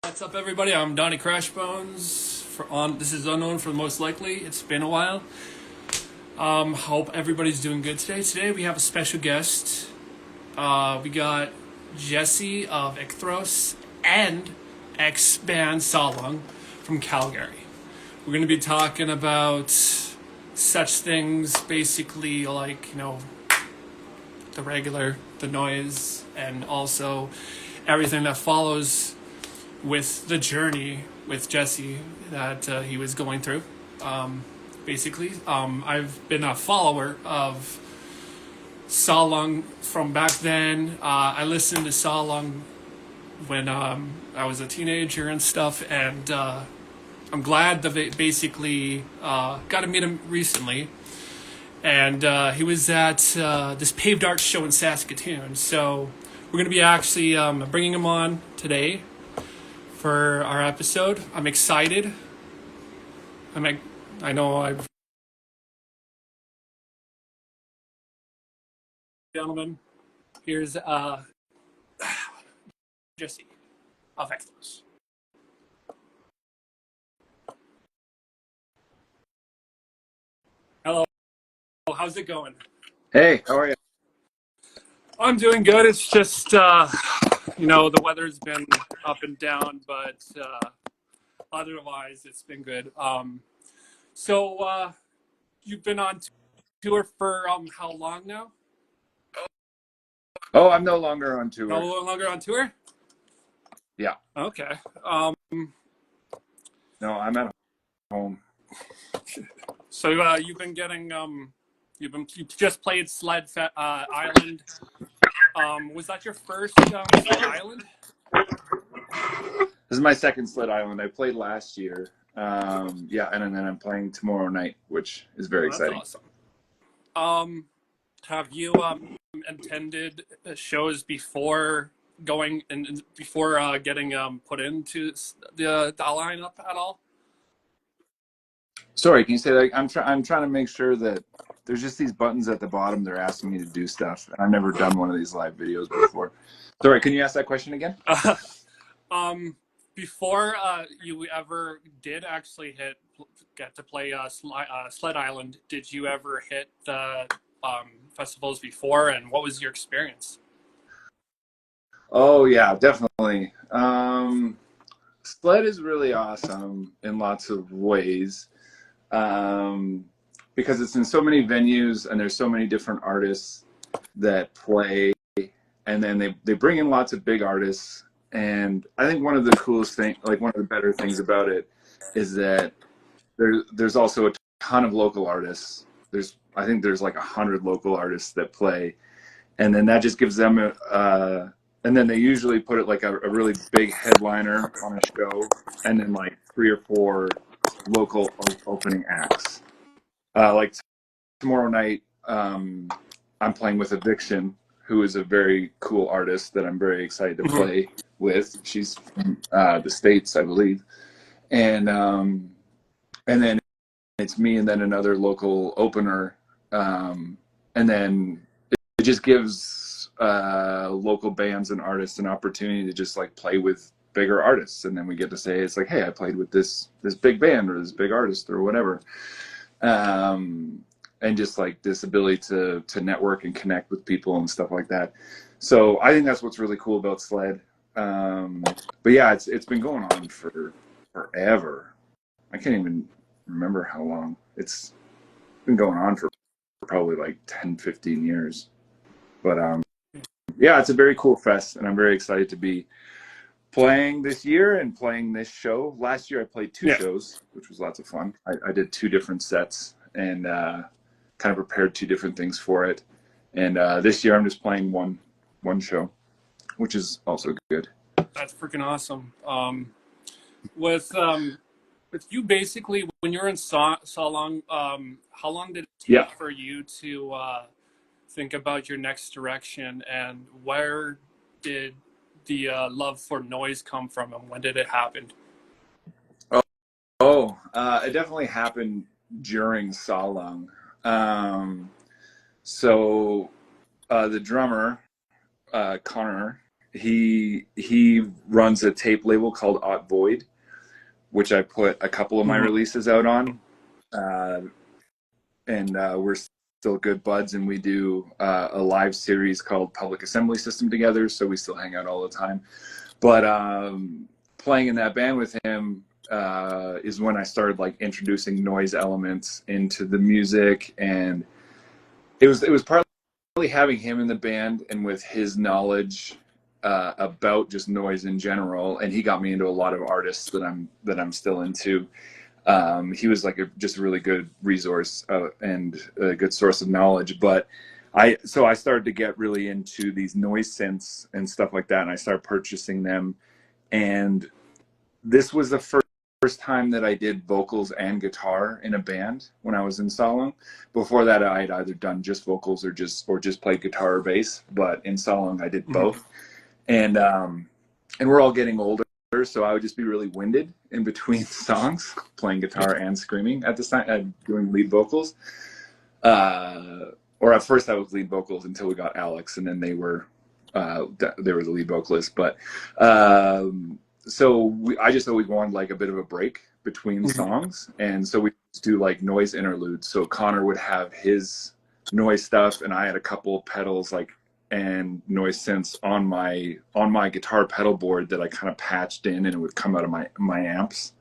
What's up, everybody? I'm Donnie Crashbones. This is Unknown for the Most Likely. It's been a while. Hope everybody's doing good today. Today we have a special guest. We got Jesse of Echthros and ex-band Solong from Calgary. We're going to be talking about such things, basically like, the noise, and also everything that follows with the journey with Jesse that he was going through. I've been a follower of Solong from back then. I listened to Solong when I was a teenager and stuff, and I'm glad that they basically got to meet him recently. And he was at this paved art show in Saskatoon. So we're going to be actually bringing him on today for our episode. I'm excited. I know I've... Gentlemen, here's Jesse of Echthros. Hello, how's it going? Hey, how are you? I'm doing good. It's just, the weather's been up and down, but otherwise it's been good. So you've been on tour for how long now? Oh, I'm no longer on No tour. longer on tour? Yeah. Okay. No, I'm at home. So you've been getting you just played Island. Was that your first Sled Island? This is my second Sled Island. I played last year. Yeah, and then I'm playing tomorrow night, which is very Oh, that's exciting. awesome. Have you attended shows before going and before getting put into the lineup at all? Sorry, can you say that? I'm trying to make sure that there's just these buttons at the bottom. They're asking me to do stuff. I've never done one of these live videos before. Sorry, can you ask that question again? Before you ever did actually get to play Sled Island, did you ever hit the festivals before, and what was your experience? Oh yeah, definitely. Sled is really awesome in lots of ways. um, because it's in so many venues and there's so many different artists that play, and then they bring in lots of big artists. And I think one of the coolest thing, like one of the better things about it, is that there's also a ton of local artists. I think there's like 100 local artists that play, and then that just gives them and then they usually put it like a really big headliner on a show, and then like 3 or 4 local opening acts. Like tomorrow night, I'm playing with Eviction, who is a very cool artist that I'm very excited to play with. She's from the States, I believe, and then it's me and then another local opener, and then it just gives local bands and artists an opportunity to just like play with bigger artists, and then we get to say it's like, hey, I played with this big band or this big artist or whatever. And just like this ability to network and connect with people and stuff like that. So I think that's what's really cool about Sled. But yeah, it's been going on for forever. I can't even remember how long. It's been going on for probably like 10-15 years. But yeah, it's a very cool fest, and I'm very excited to be playing this year and playing this show. Last year I played 2 shows, which was lots of fun. I did 2 different sets, and kind of prepared 2 different things for it. And this year I'm just playing one show, which is also good. That's freaking awesome. With with you basically when you're in Solong, how long did it Yeah. take for you to think about your next direction, and where did the love for noise come from, and when did it happen? It definitely happened during Solong. So the drummer, Connor, he runs a tape label called Ot Void, which I put a couple of my releases out on, and we're still good buds, and we do a live series called Public Assembly System together, so we still hang out all the time. But playing in that band with him is when I started like introducing noise elements into the music, and it was partly having him in the band and with his knowledge about just noise in general, and he got me into a lot of artists that I'm still into. He was like just a really good resource and a good source of knowledge. But I started to get really into these noise synths and stuff like that, and I started purchasing them. And this was the first time that I did vocals and guitar in a band when I was in Salong. Before that, I had either done just vocals or just played guitar or bass. But in Salong, I did both. And we're all getting older, so I would just be really winded in between songs, playing guitar and screaming at the time, doing lead vocals. Or at first I was lead vocals until we got Alex, and then they were the lead vocalist. But so I just always wanted like a bit of a break between songs, and so we just do like noise interludes. So Connor would have his noise stuff, and I had a couple pedals like and noise synths on my guitar pedal board that I kind of patched in, and it would come out of my amps.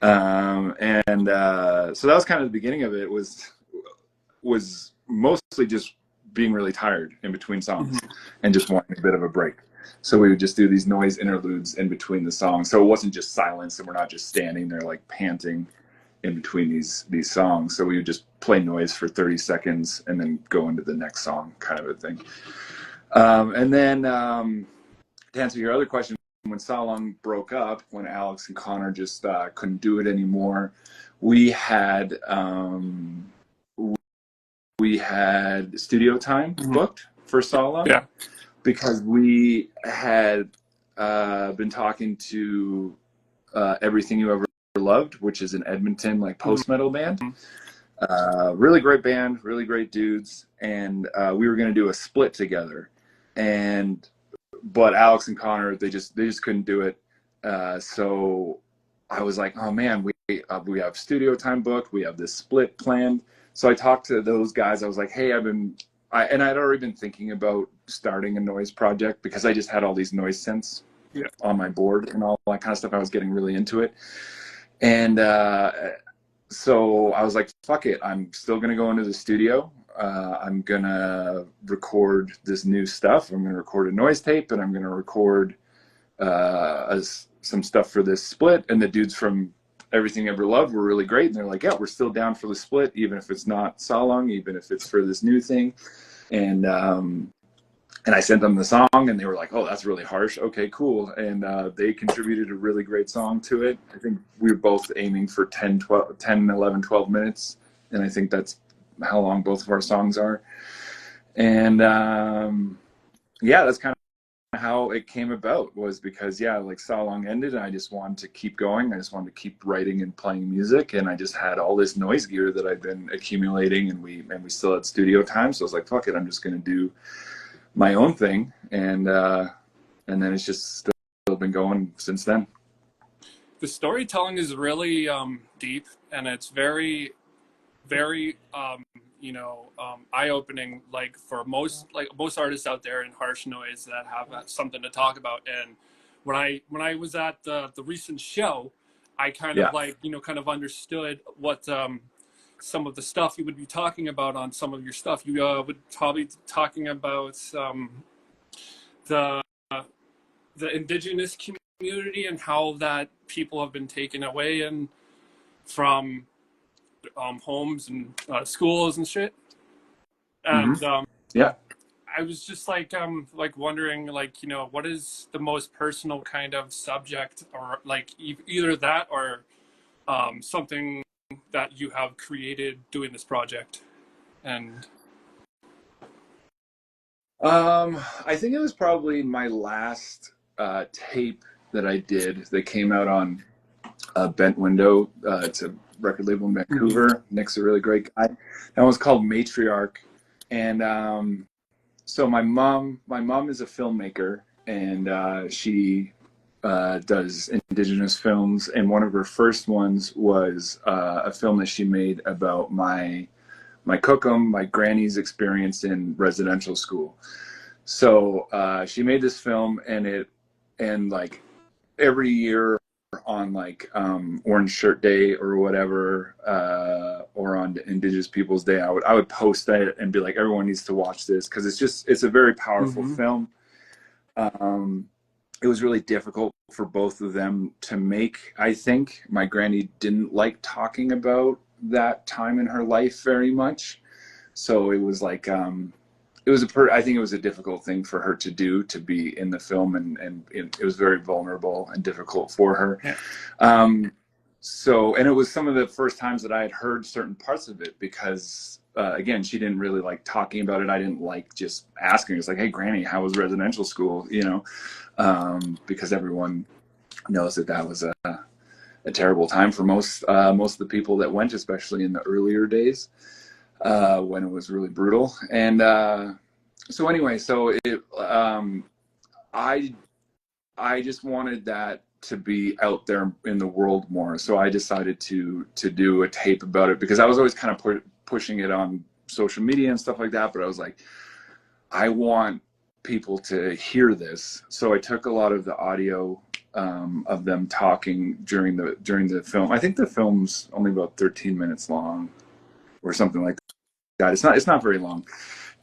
So that was kind of the beginning of it. Was mostly just being really tired in between songs and just wanting a bit of a break. So we would just do these noise interludes in between the songs. So it wasn't just silence, and we're not just standing there like panting in between these songs. So we would just play noise for 30 seconds and then go into the next song, kind of a thing. And then to answer your other question, when Salong broke up, when Alex and Connor just couldn't do it anymore, we had studio time booked for Salong. Yeah. Because we had been talking to Everything You Ever Loved, which is an Edmonton like post-metal band. Really great band, really great dudes, and we were going to do a split together. But Alex and Connor, they just couldn't do it. So I was like, oh man, we have studio time booked, we have this split planned. So I talked to those guys. I was like, hey, I'd already been thinking about starting a noise project because I just had all these noise synths on my board and all that kind of stuff. I was getting really into it. And so I was like, fuck it. I'm still going to go into the studio. I'm going to record this new stuff. I'm going to record a noise tape, and I'm going to record some stuff for this split. And the dudes from Everything Ever Loved were really great. And they're like, yeah, we're still down for the split, even if it's not Salong, even if it's for this new thing. And I sent them the song, and they were like, oh, that's really harsh. Okay, cool. And they contributed a really great song to it. I think we were both aiming for 10, 11, 12 minutes. And I think that's how long both of our songs are. And that's kind of how it came about, was because like Salong ended, and I just wanted to keep going. I just wanted to keep writing and playing music, and I just had all this noise gear that I've been accumulating, and we still had studio time. So I was like, fuck it, I'm just going to do my own thing, and then it's just still been going since then. The storytelling is really deep, and it's very, very eye-opening, like for most artists out there in harsh noise that have something to talk about. And when I was at the recent show, I kind of kind of understood what some of the stuff you would be talking about on some of your stuff. You would probably be talking about the indigenous community and how that people have been taken away and from homes and schools and shit. And I was just like wondering, what is the most personal kind of subject, or like either that or something that you have created doing this project? And I think it was probably my last tape that I did that came out on Bent Window. It's a record label in Vancouver. Nick's a really great guy. That one's called Matriarch. And so my mom is a filmmaker, and she does Indigenous films. And one of her first ones was a film that she made about my cookum, my granny's experience in residential school. So she made this film, and like every year on like Orange Shirt Day or whatever, or on Indigenous Peoples Day, I would post that and be like, everyone needs to watch this because it's a very powerful Mm-hmm. film. It was really difficult for both of them to make. I think my granny didn't like talking about that time in her life very much, so it was like I think it was a difficult thing for her to do, to be in the film, and it was very vulnerable and difficult for her. Yeah. And it was some of the first times that I had heard certain parts of it because, again, she didn't really like talking about it. I didn't like just asking. It's like, hey, Granny, how was residential school? Because everyone knows that was a terrible time for most of the people that went, especially in the earlier days when it was really brutal. And so anyway, I just wanted that to be out there in the world more. So I decided to do a tape about it because I was always kind of pushing it on social media and stuff like that. But I was like, I want people to hear this. So I took a lot of the audio of them talking during the film. I think the film's only about 13 minutes long or something like that. It's not very long.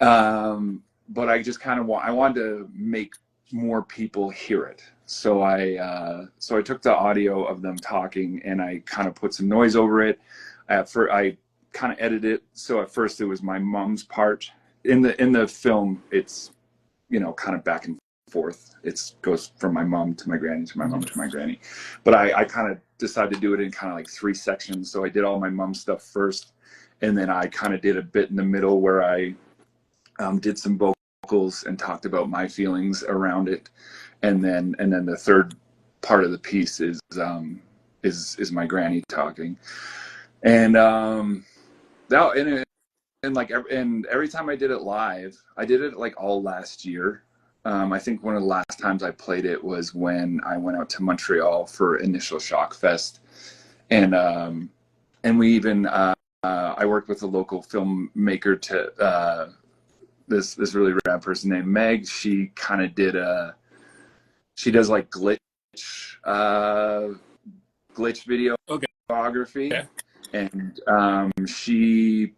But I just kind of I wanted to make more people hear it. So I took the audio of them talking and I kind of put some noise over it. I kind of edited it. So at first it was my mom's part. In the film, it's, kind of back and forth. It goes from my mom to my granny to my mom to my granny. But I kind of decided to do it in kind of like 3 sections. So I did all my mom stuff first, and then I kind of did a bit in the middle where I did some vocals and talked about my feelings around it, and then the third part of the piece is my granny talking, and and every time I did it live, I did it like all last year. I think one of the last times I played it was when I went out to Montreal for Initial Shock Fest, and we even I worked with a local filmmaker to this really rad person named Meg. She kind of she does like glitch videography, Okay. and she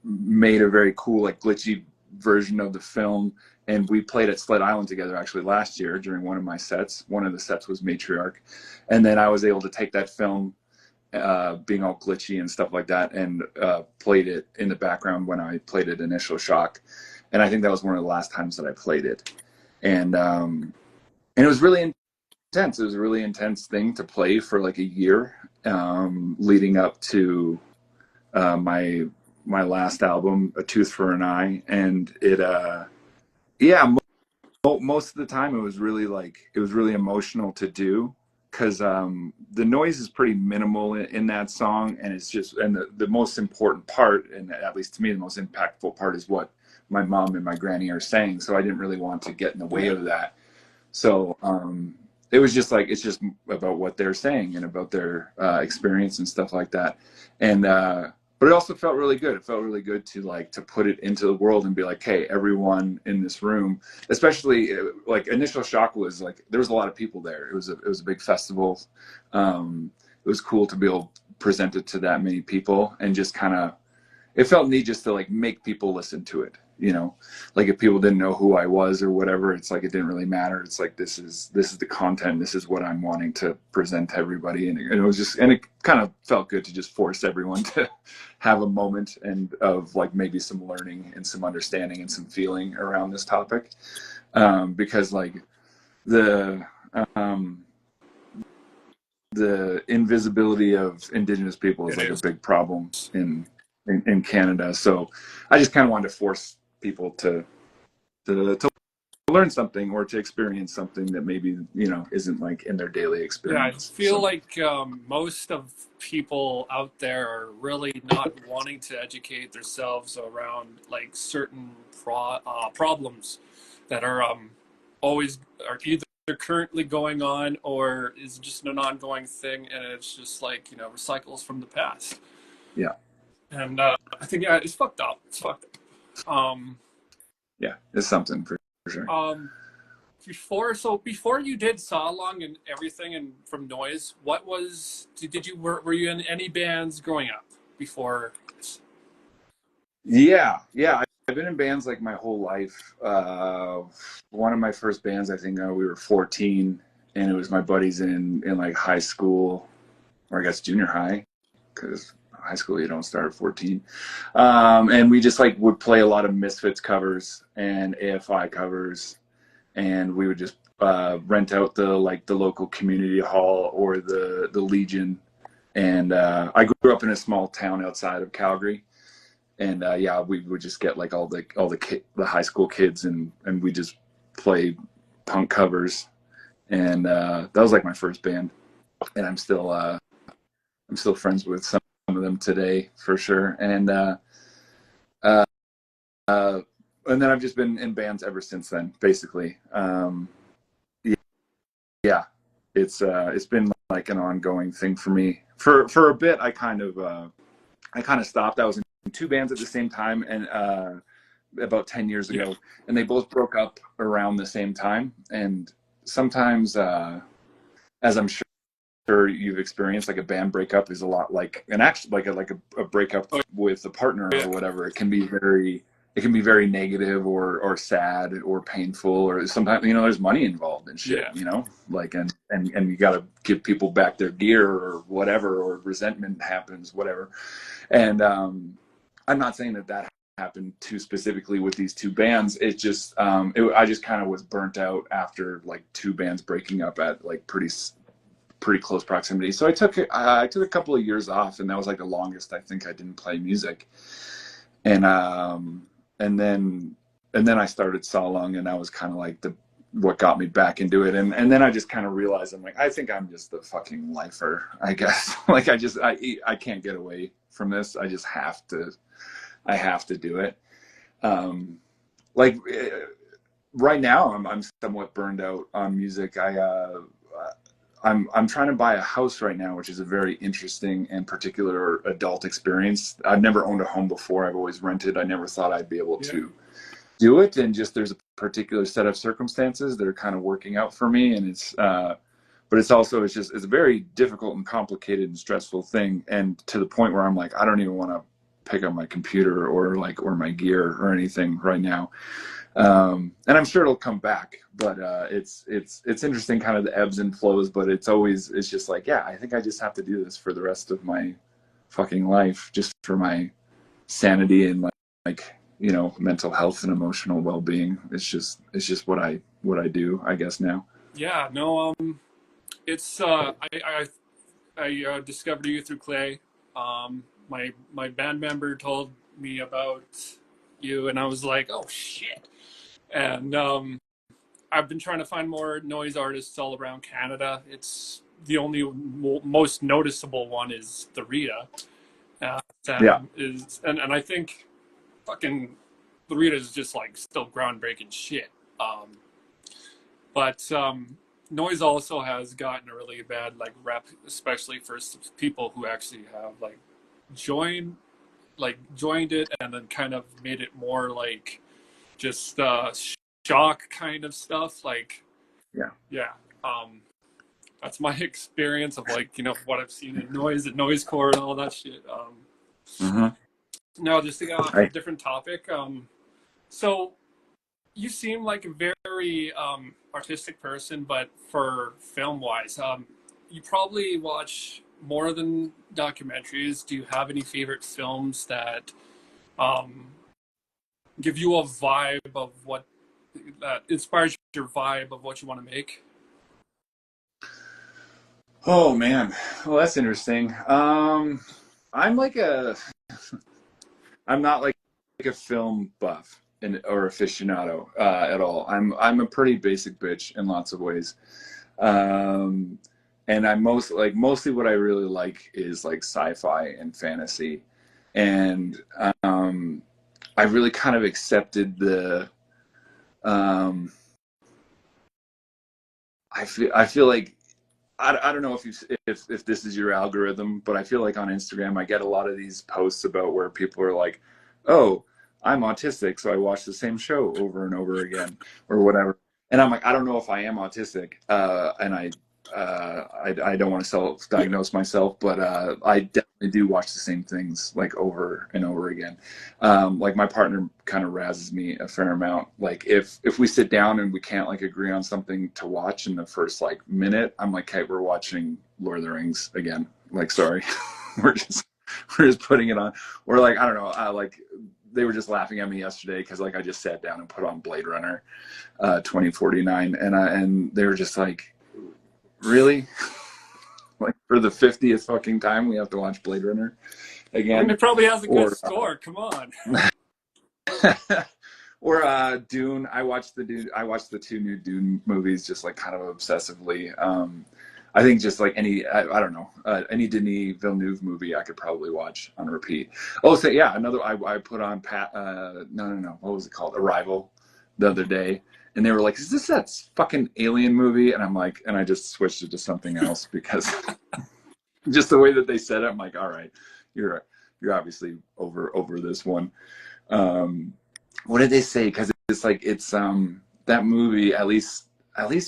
made a very cool like glitchy version of the film, and we played at Sled Island together actually last year during one of my sets. One of the sets was Matriarch, and then I was able to take that film, being all glitchy and stuff like that, and played it in the background when I played it Initial Shock. And I think that was one of the last times that I played it, and it was really intense. It was a really intense thing to play for like a year, leading up to my last album, A Tooth for an Eye, and most of the time it was really emotional to do because the noise is pretty minimal in that song, and it's just, and the most important part, and at least to me the most impactful part, is what my mom and my granny are saying. So I didn't really want to get in the way of that. So it was just like, it's just about what they're saying and about their experience and stuff like that. And but it also felt really good. It felt really good to put it into the world and be like, hey, everyone in this room, especially like Initial Shock was like, there was a lot of people there. It was a big festival. It was cool to be able to present it to that many people, and just kind of, it felt neat just to like make people listen to it. Like if people didn't know who I was or whatever, it's like it didn't really matter. It's like, this is the content, this is what I'm wanting to present to everybody, and it was just, and it kind of felt good to just force everyone to have a moment and of like maybe some learning and some understanding and some feeling around this topic, because like um, the invisibility of Indigenous people is like a big problem in Canada. So I just kind of wanted to force people to learn something or to experience something that maybe isn't like in their daily Yeah, I experience. feel So like most of people out there are really not wanting to educate themselves around like certain problems that are always are either currently going on or is just an ongoing thing, and it's just like, recycles from the past. Yeah. And I think, yeah, it's fucked up. It's fucked up. Yeah. It's something for sure. Um, before you did Sawlong and everything, and from Noise, what was did you were you in any bands growing up before this? Yeah. Yeah. I've been in bands like my whole life. One of my first bands, I think we were 14, and it was my buddies in like high school, or I guess junior high, because high school you don't start at 14. And we just like would play a lot of Misfits covers and AFI covers, and we would just rent out the local community hall or the Legion. And I grew up in a small town outside of Calgary, and yeah, we would just get like all the high school kids, and we just play punk covers, and that was like my first band, and I'm still friends with some of them today for sure, uh, uh, and then I've just been in bands ever since then, basically. Yeah, it's been like an ongoing thing for me. For a bit, I kind of stopped. I was in two bands at the same time, and about 10 years Yeah, ago, and they both broke up around the same time. And sometimes, as I'm sure you've experienced, like a band breakup is a lot like an action, like a breakup oh, with a partner yeah, or whatever. It can be very negative or sad or painful, or sometimes there's money involved and shit, yeah, like and you got to give people back their gear or whatever, or resentment happens, whatever. And I'm not saying that happened too specifically with these two bands. It's just I just kind of was burnt out after like two bands breaking up at like pretty close proximity. So I took a couple of years off, and that was like the longest I think I didn't play music. And and then I started Sawlung, and that was kind of like the what got me back into it. And then I just kind of realized, I'm like, I think I'm just the fucking lifer, I guess. Like I can't get away from this. I have to do it. Like right now, I'm somewhat burned out on music. I'm trying to buy a house right now, which is a very interesting and particular adult experience. I've never owned a home before. I've always rented. I never thought I'd be able yeah, to do it, and just there's a particular set of circumstances that are kind of working out for me, and but it's also it's a very difficult and complicated and stressful thing, and to the point where I'm like, I don't even want to pick up my computer or my gear or anything right now. And I'm sure it'll come back, but it's interesting, kind of the ebbs and flows. But it's just like, yeah, I think I just have to do this for the rest of my fucking life, just for my sanity and like mental health and emotional well-being. It's just what I do, I guess now. yeah. No, it's I discovered you through Clay. My band member told me about you, and I was like, oh shit. And I've been trying to find more noise artists all around Canada. It's the only most noticeable one is the Rita. Yeah, And I think fucking the Rita is just like still groundbreaking shit. Um, but noise also has gotten a really bad like rep, especially for people who actually have joined joined it and then kind of made it more like just shock kind of stuff. Like, yeah. yeah, that's my experience of what I've seen in noise and noisecore and all that shit. Mm-hmm. Now, just to get off a I different topic, so you seem like a very artistic person, but for film wise, you probably watch more than documentaries. Do you have any favorite films that um, give you a vibe of what that inspires your vibe of what you want to make? Oh man, well that's interesting. I'm like a I'm not like a film buff or aficionado at all. I'm a pretty basic bitch in lots of ways. Um, and I mostly what I really like is like sci-fi and fantasy. And I really kind of accepted um, I feel like I don't know if this is your algorithm, but I feel like on Instagram I get a lot of these posts about where people are like, "Oh, I'm autistic, so I watch the same show over and over again," or whatever. And I'm like, I don't know if I am autistic, and I don't want to self-diagnose myself, but I definitely do watch the same things like over and over again. Like my partner kind of razzes me a fair amount. Like if we sit down and we can't like agree on something to watch in the first like minute, I'm like, okay, we're watching Lord of the Rings again. Like, sorry, we're just we're just putting it on. Or like I don't know, like they were just laughing at me yesterday because like I just sat down and put on Blade Runner 2049, and they were just like, really? Like for the 50th fucking time we have to watch Blade Runner I mean, again? it probably has a good Or score. Come on. or Dune. I watched the two new Dune movies just like kind of obsessively. I think just like I don't know, any Denis Villeneuve movie I could probably watch on repeat. Oh, so yeah, another I put on no, what was it called? Arrival the other day, and they were like, "Is this that fucking alien movie?" And I'm like, and I just switched it to something else because just the way that they said it, I'm like, all right, you're you're obviously over this one. Um, what did they say? Because it's like that movie, at least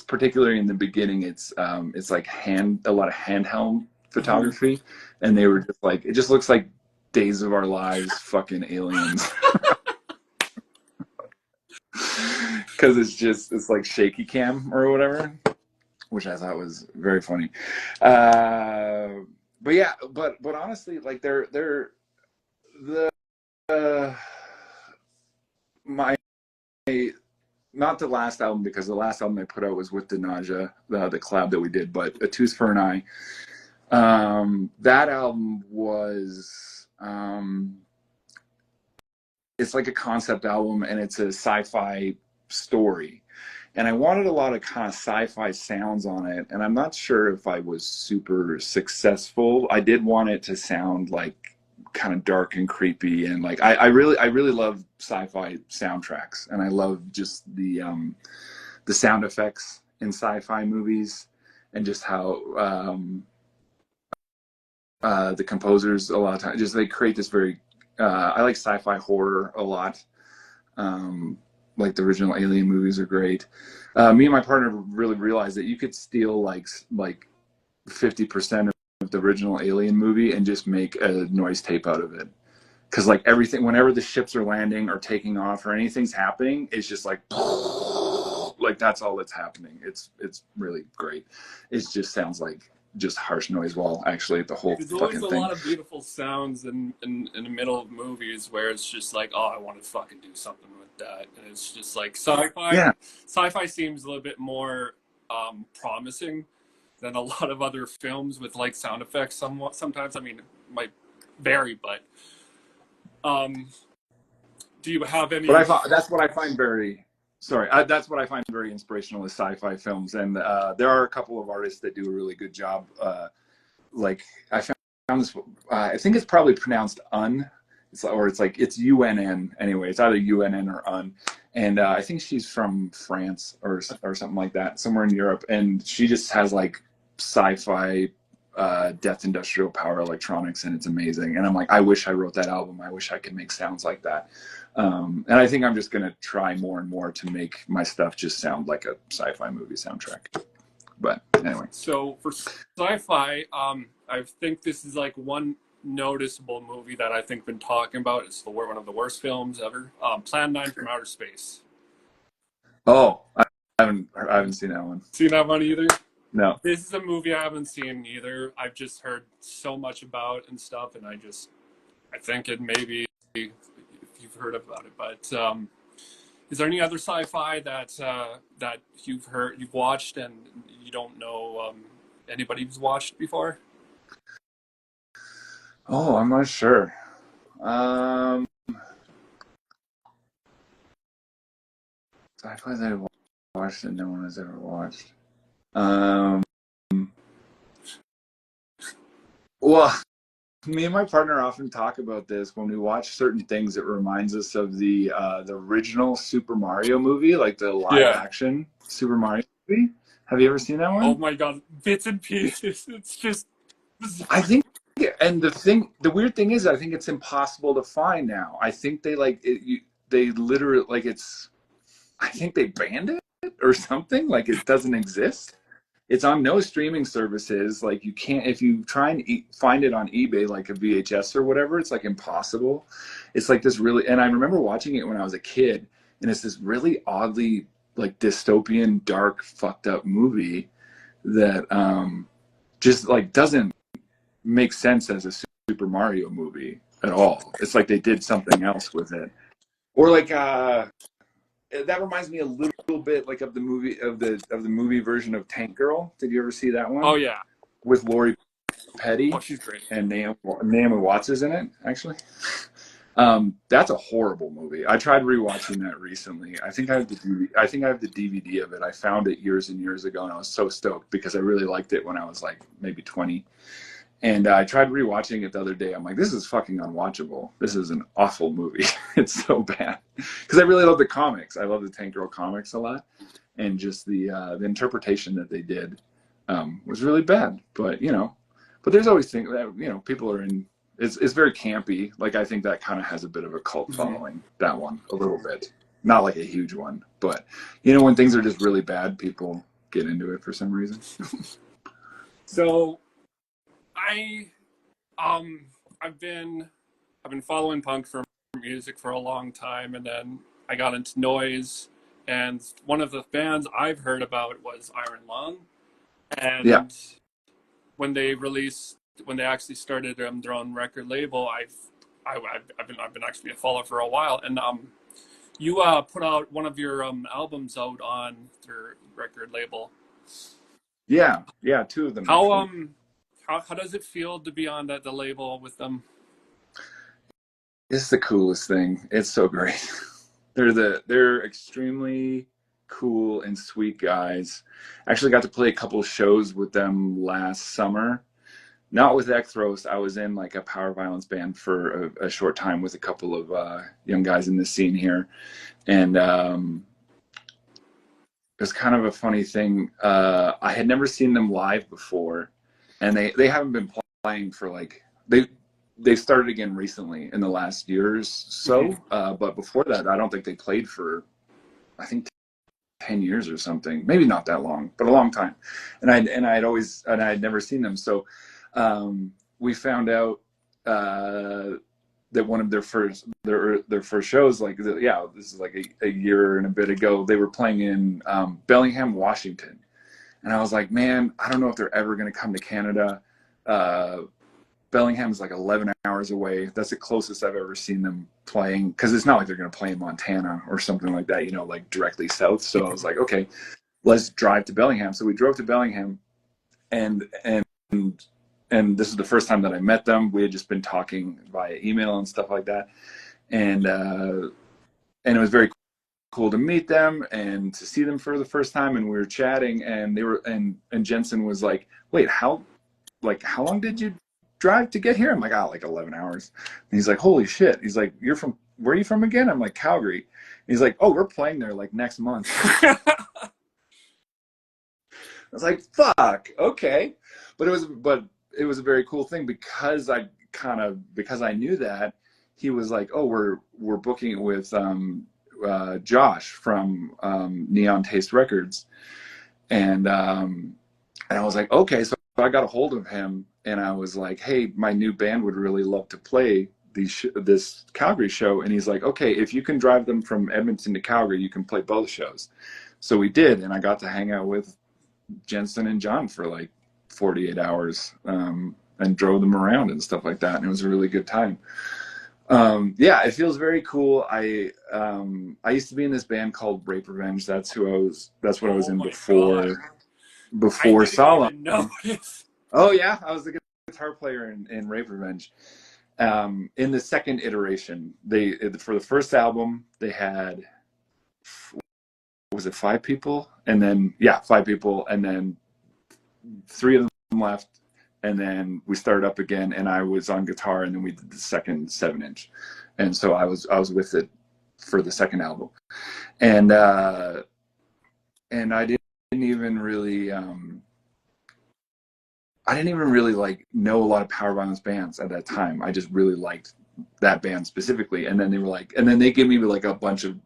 particularly in the beginning, it's like a lot of handheld Mhm. photography, and they were just like, it just looks like Days of Our Lives fucking aliens. Because it's like shaky cam or whatever, which I thought was very funny. uh but yeah, but honestly, like they're the my not the last album, because the last album they put out was with Denaja, the collab that we did, but A Tooth for an Eye. That album was it's like a concept album, and it's a sci-fi story. And I wanted a lot of kind of sci-fi sounds on it, and I'm not sure if I was super successful. I did want it to sound like kind of dark and creepy, and like I really love sci-fi soundtracks, and I love just the sound effects in sci-fi movies, and just how the composers a lot of times just they create this very I like sci-fi horror a lot. um, like the original Alien movies are great. Me and my partner really realized that you could steal like 50% of the original Alien movie and just make a noise tape out of it. Because like everything, whenever the ships are landing or taking off or anything's happening, it's just like that's all that's happening. It's really great. It just sounds like just harsh noise wall, actually, the whole There's always fucking a thing. lot of beautiful sounds in the middle of movies where it's just like, oh, I want to fucking do something with that. And it's just like sci-fi. Yeah, Sci-fi seems a little bit more promising than a lot of other films with like sound effects. Sometimes, I mean, it might vary, but um, do you have but any? that's what I find very sorry. That's what I find very inspirational is sci-fi films, and there are a couple of artists that do a really good job. Like I found this. I think it's probably pronounced "un," it's like it's UNN anyway. It's either UNN or "un," and I think she's from France or something like that, somewhere in Europe, and she just has like sci-fi. Death Industrial Power Electronics, and it's amazing. And I'm like, I wish I wrote that album. I wish I could make sounds like that. And I think I'm just gonna try more and more to make my stuff just sound like a sci-fi movie soundtrack. But anyway, So for sci-fi, I think this is like one noticeable movie that I think been talking about. It's one of the worst films ever. Plan 9 from Outer Space. oh, I haven't seen that one. Seen that one either? No. This is a movie I haven't seen either. I've just heard so much about and stuff, and I think it maybe if you've heard about it. But is there any other sci-fi that you've watched, and you don't know anybody who's watched before? Oh, I'm not sure. Um, sci-fi that I watched that no one has ever watched. Um, well, me and my partner often talk about this when we watch certain things. It reminds us of the original Super Mario movie, like the live Yeah. action Super Mario movie. Have you ever seen that Oh one? my god, bits and pieces. It's just I bizarre. think, and the weird thing is, I think it's impossible to find now. I think they like it, they literally like it's. I think they banned it or something. Like it doesn't exist. It's on no streaming services. Like you can't, if you try and find it on eBay, like a VHS or whatever, it's like impossible. It's like this really, and I remember watching it when I was a kid, and it's this really oddly like dystopian, dark, fucked up movie that just like doesn't make sense as a Super Mario movie at all. It's like they did something else with it, or like that reminds me a little bit like of the movie version of Tank Girl. Did you ever see that Oh one yeah. with Lori Oh, Petty she's great. and Naomi Watts is in it? Actually, that's a horrible movie. I tried rewatching that recently. I think I have the DVD of it. I found it years and years ago, and I was so stoked because I really liked it when I was like maybe 20. And I tried rewatching it the other day. I'm like, this is fucking unwatchable. This is an awful movie. It's so bad because I really love the comics. I love the Tank Girl comics a lot, and just the interpretation that they did was really bad. But but there's always things that people are in. It's very campy. Like I think that kind of has a bit of a cult Mm-hmm. following. That one a little bit, not like a huge one, but when things are just really bad, people get into it for some reason. So I um I've been following punk for music for a long time, and then I got into noise, and one of the bands I've heard about was Iron Lung, Yeah, and when they actually started their own record label, I've been actually a follower for a while, and you put out one of your albums out on their record label. yeah, two of them How actually. how does it feel to be on the label with them? It's the coolest thing. It's so great. They're extremely cool and sweet guys. Actually got to play a couple of shows with them last summer. Not with Echthros. I was in like a Powerviolence band for a short time with a couple of young guys in the scene here, and it was kind of a funny thing. I had never seen them live before, and they haven't been playing for like they started again recently in the last year or Mm-hmm. so. But before that, I don't think they played for I think 10 years or something. Maybe not that long, but a long time. And I had never seen them. So we found out that one of their first shows, like this is like a year and a bit ago, they were playing in Bellingham, Washington, and I was like, man, I don't know if they're ever going to come to Canada. Uh, Bellingham is like 11 hours away. That's the closest I've ever seen them playing because it's not like they're going to play in Montana or something like that, like directly south. So I was like, okay, let's drive to Bellingham. So we drove to Bellingham, and and this is the first time that I met them. We had just been talking via email and stuff like that, and it was very cool to meet them and to see them for the first time. And we were chatting, and they were and Jensen was like, wait, how long did you drive to get here? I'm like, like 11 hours. And he's like, holy shit. He's like, where are you from again? I'm like, Calgary. And he's like, oh, we're playing there like next month. I was like, fuck, okay. But it was a very cool thing because I knew that he was like, oh, we're booking it with Josh from Neon Taste Records. And I was like, okay. So I got a hold of him and I was like, hey, my new band would really love to play this Calgary show. And he's like, okay, if you can drive them from Edmonton to Calgary, you can play both shows. So we did, and I got to hang out with Jensen and John for like 48 hours and drove them around and stuff like that. And it was a really good time. Yeah, it feels very cool. I used to be in this band called Rape Revenge. That's what I was Oh in my god. I before didn't Sala. even notice. Oh yeah, I was the guitar player in Rape Revenge. In the second iteration, for the first album they had, was it 5 people? And then 5 people, and then 3 of them left, and then we started up again, and I was on guitar, and then we did the second 7-inch, and so I was with it for the second album, and I did even really I didn't even really like know a lot of Powerviolence bands at that time. I just really liked that band specifically, and then they were like, and then they gave me like a bunch of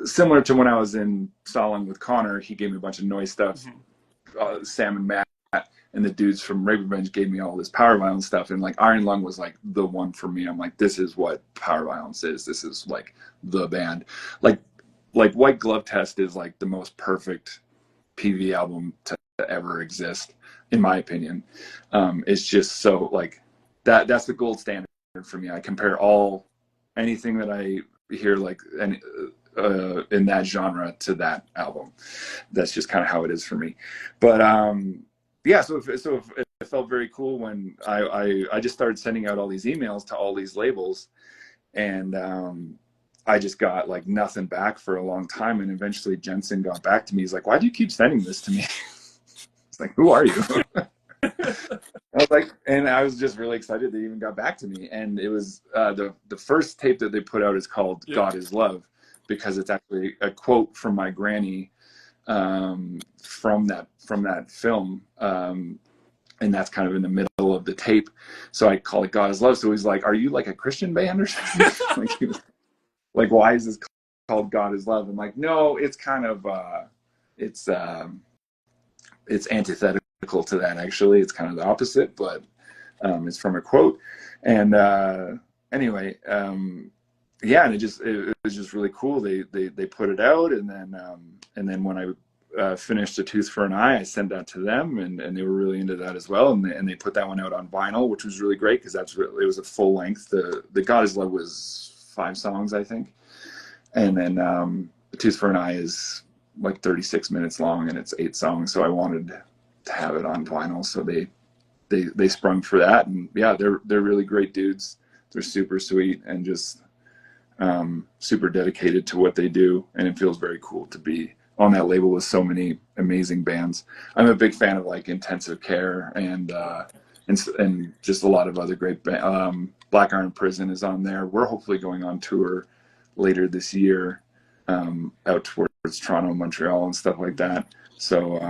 similar to when I was in Stalin with Connor. He gave me a bunch of noise stuff. Sam and Matt and the dudes from Rape Revenge gave me all this Powerviolence stuff, and like Iron Lung was like the one for me. I'm like, this is what Powerviolence is. This is like the band. Like White Glove Test is like the most perfect PV album to ever exist, in my opinion. It's just so like that's the gold standard for me. I compare anything that I hear like in that genre to that album. That's just kind of how it is for me. But yeah, so it felt very cool when I just started sending out all these emails to all these labels, and I just got like nothing back for a long time. And eventually Jensen got back to me. He's like, why do you keep sending this to me? It's like, who are you? I was like, and I was just really excited they even got back to me. And it was the first tape that they put out is called God is Love, because it's actually a quote from my granny from that film. And that's kind of in the middle of the tape. So I call it God is Love. So he's like, are you like a Christian band or something? Like, why is this called God is Love? I'm like, no, it's kind of it's antithetical to that, actually. It's kind of the opposite, but it's from a quote. And anyway, yeah, and it was just really cool. They put it out, and then when I finished A Tooth for an Eye, I sent that to them, and they were really into that as well. And they put that one out on vinyl, which was really great because it was a full length. The God is Love was 5 songs, I think, and then A Tooth for an Eye is like 36 minutes long, and it's 8 songs. So I wanted to have it on vinyl, so they sprung for that. And yeah, they're really great dudes. They're super sweet and just super dedicated to what they do, and it feels very cool to be on that label with so many amazing bands. I'm a big fan of like Intensive Care and just a lot of other great Black Iron Prison is on there. We're hopefully going on tour later this year, out towards Toronto, Montreal, and stuff like that. So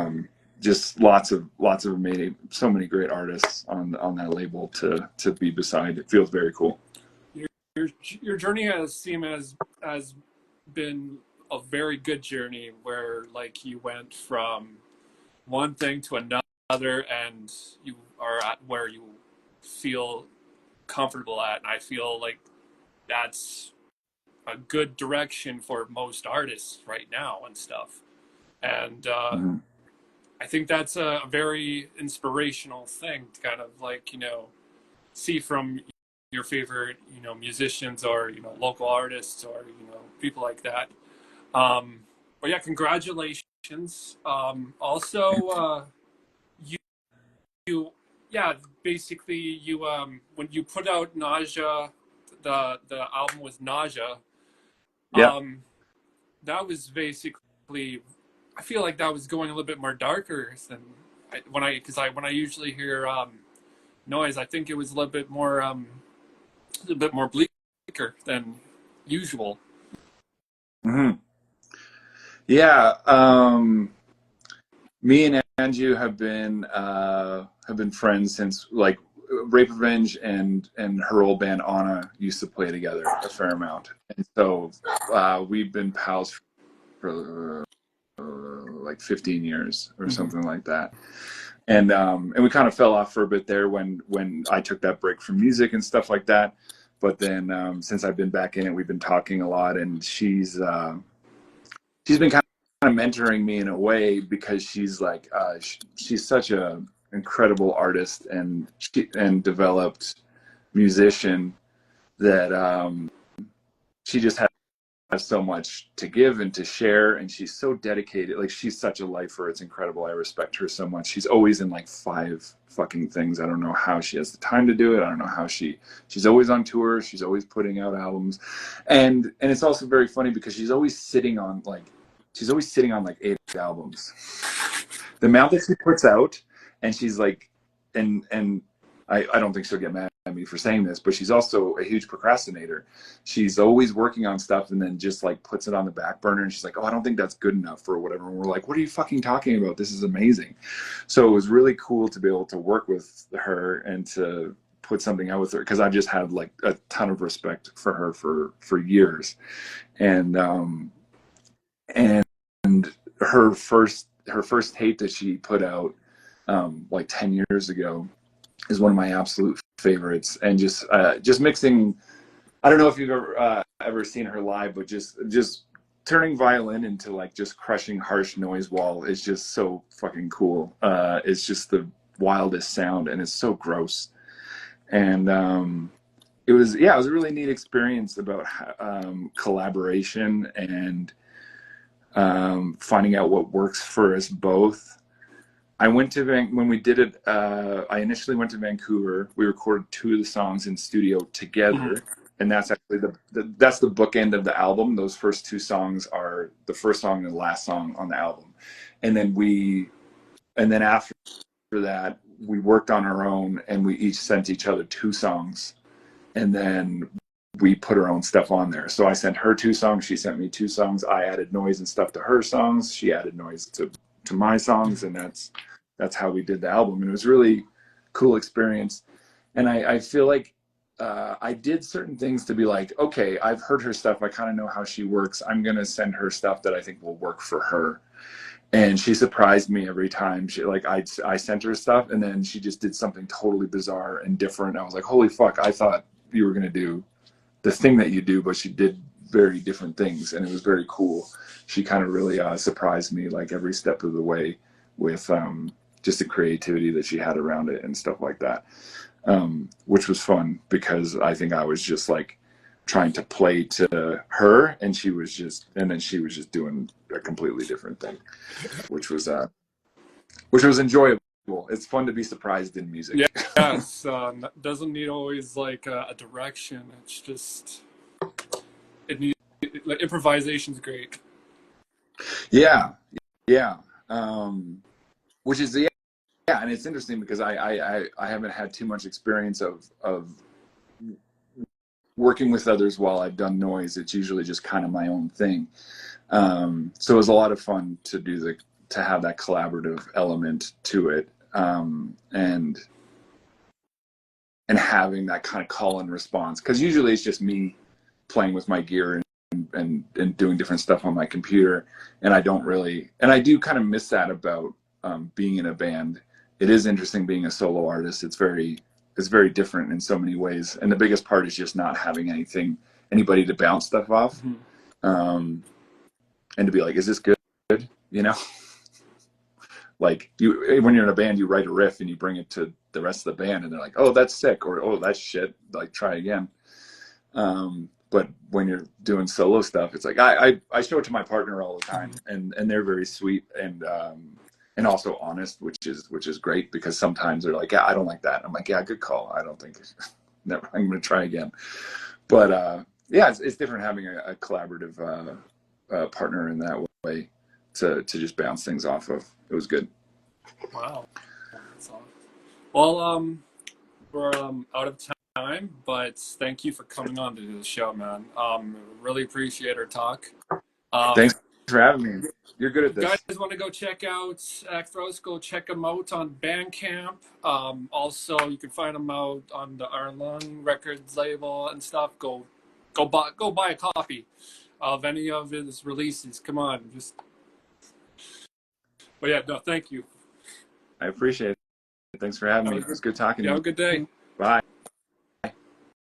just lots of amazing, so many great artists on that label to be beside. It feels very cool. Your journey has been a very good journey, where like you went from one thing to another, and you are at where you feel comfortable at. And I feel like that's a good direction for most artists right now and stuff. And Mm-hmm. I think that's a very inspirational thing to kind of like, see from your favorite, musicians, or, local artists, or, people like that. But yeah, congratulations. Also, you, yeah, basically you, when you put out Nausea, the album was Nausea. Yeah. That was basically, I feel like that was going a little bit more darker than when I usually hear Noise. I think it was a little bit more bleaker than usual. Mm-hmm. Yeah. Me and Anju have been friends since like Rape Revenge and her old band Anna used to play together a fair amount, and so we've been pals for like 15 years or something like that. And we kind of fell off for a bit there when I took that break from music and stuff like that. But then since I've been back in it, we've been talking a lot, and she's been kind of mentoring me in a way, because she's like she's such a incredible artist and developed musician that she just has so much to give and to share, and she's so dedicated. Like, she's such a lifer. It's incredible. I respect her so much. She's always in like 5 fucking things. I don't know how she has the time to do it. I don't know how she's always on tour. She's always putting out albums, and it's also very funny because she's always sitting on like 8 albums. The amount that she puts out, and she's like, and I don't think she'll get mad at me for saying this, but she's also a huge procrastinator. She's always working on stuff and then just like puts it on the back burner, and she's like, oh, I don't think that's good enough or whatever. And we're like, what are you fucking talking about? This is amazing. So it was really cool to be able to work with her and to put something out with her, because I've just had like a ton of respect for her for years. And and her first tape that she put out like 10 years ago is one of my absolute favorites. And just mixing, I don't know if you've ever seen her live, but just turning violin into like just crushing harsh noise wall is just so fucking cool. It's just the wildest sound, and it's so gross. And it was a really neat experience about collaboration and finding out what works for us both. I went to when we did it. I initially went to Vancouver. We recorded 2 of the songs in studio together, and that's actually that's the bookend of the album. Those first 2 songs are the first song and the last song on the album, and then after that we worked on our own, and we each sent each other 2 songs, and then we put our own stuff on there. So I sent her 2 songs, she sent me 2 songs. I added noise and stuff to her songs, she added noise to my songs, and that's how we did the album. And it was a really cool experience. And I feel like I did certain things to be like, okay, I've heard her stuff, I kind of know how she works, I'm gonna send her stuff that I think will work for her. And she surprised me every time. She like I sent her stuff, and then she just did something totally bizarre and different. I was like, holy fuck, I thought you were gonna do the thing that you do, but she did very different things, and it was very cool. She kind of really surprised me like every step of the way with just the creativity that she had around it and stuff like that, which was fun, because I think I was just like trying to play to her, and she was just doing a completely different thing, which was enjoyable. It's fun to be surprised in music. Yeah, doesn't need always like a direction. It's just like improvisation's great. Yeah. Which is and it's interesting because I haven't had too much experience of working with others while I've done noise. It's usually just kind of my own thing. So it was a lot of fun to have that collaborative element to it, and having that kind of call and response, because usually it's just me playing with my gear and doing different stuff on my computer, and I do kind of miss that about being in a band. It is interesting being a solo artist. It's very different in so many ways, and the biggest part is just not having anybody to bounce stuff off, and to be like, is this good, you know? Like when you're in a band, you write a riff and you bring it to the rest of the band, and they're like, oh, that's sick, or oh, that's shit, like try again. But when you're doing solo stuff, it's like I show it to my partner all the time, and they're very sweet and also honest, which is great, because sometimes they're like, yeah, I don't like that. I'm like, yeah, good call. I don't think never. I'm gonna try again. But yeah, it's different having a collaborative partner in that way to just bounce things off of. It was good. Wow, that's awesome. Well, we're out of time, but thank you for coming on to do the show, man. Really appreciate our talk. Thanks for having me. You're good at this. Guys want to go check out Echthros, go check them out on Bandcamp. Also, you can find them out on the Iron Lung Records label and stuff. Go buy a copy of any of his releases. Come on, But yeah, no, thank you. I appreciate it. Thanks for having me. It was good talking to you. Have a good day. Bye.